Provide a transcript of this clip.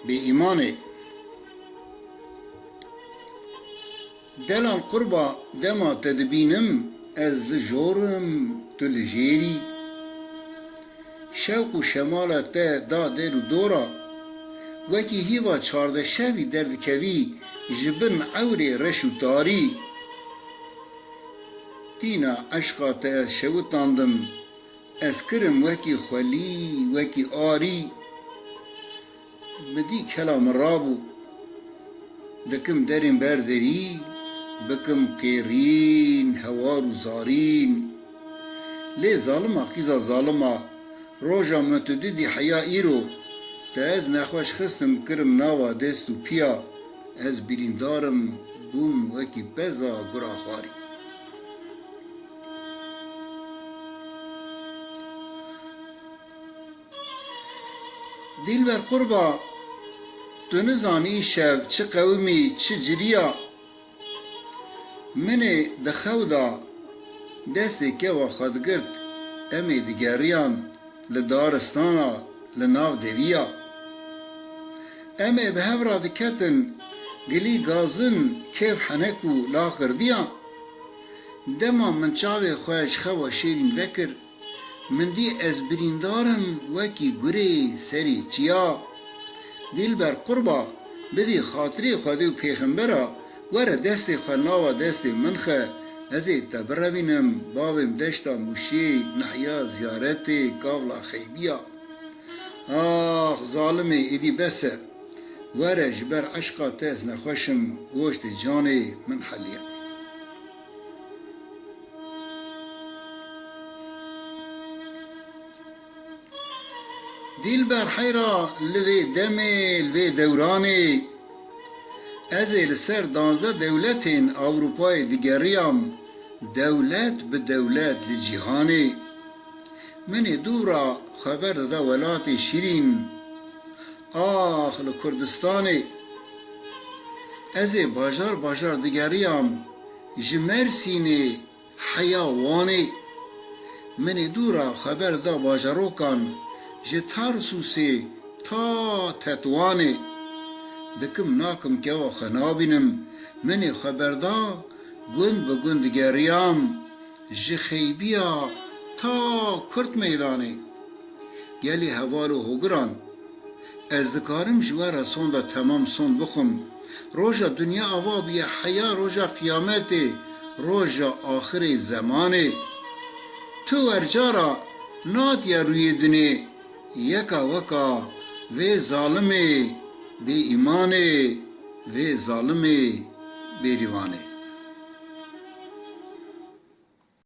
بی ایمانه. دلال قربا دما تدبینم از لجورم تو لجیری، شوق و شمالت دا دل و دورا، وکی هیوا چارده شوی درد کوی جبن عوری رش و تاری. دینا عشقات از شوتاندم از کرم وکی خلی وکی آری. بدی کلام رابو دکم درین بردری، بکم قیرین هوار و زارین. لی ظالما خیزا ظالما روژا متددی حیا ایرو، تا از نخوش خستم کرم ناوا دست و پیا، از بیریندارم بوم وکی بزا گرا خواری. دیل بر قربا تو نزانی شب چه قومی چه جریا، من دخودا دستی که و خودگرد امی دیگریان لدارستانا لناو دویا. امی به هفرا دکتن گلی گازن کیف حنکو لاخر دیا، دما من چاوی خوش خوا شیرین وکر، من دی از بریندارم وکی گری سری چیا. دیل بر قربا بدی خاطری خودی و پیغمبرا، وره دستی خناوا دستی منخه، ازی تبربینم باویم دشتا موشی نحیا زیارتی کابلا خیبیا. آخ ظالمی ایدی بسه، وره جبر عشقا تز نخوشم گوشت جانی من حلیا. دیل بر حیرا لوی دمی لوی دورانی، از لسر 12 دولتین اروپای دیگریم، دولت به دولت لجیهانی. من دورا خبر دا ولات شیرین، آخ لکردستانی. از باجار دیگریم جمرسینی حیوانی. من دورا خبر دا باجاروکان جتارسوسی تا تتوانی. دکم ناکم که و خنابینم من خبردا گند به گند گریم، جخیبیا تا کرد میدانی. گلی حوالو هگران از دکارم جوارا سون دا تمام سون بخم، روژا دنیا آوا بیا حیا، روژا قیامتی، روژا آخر زمانی. تو ورجارا نات یا روی دنی یکا وکا وی ظالمی بی ایمانه و ظالمی بی ریوانه.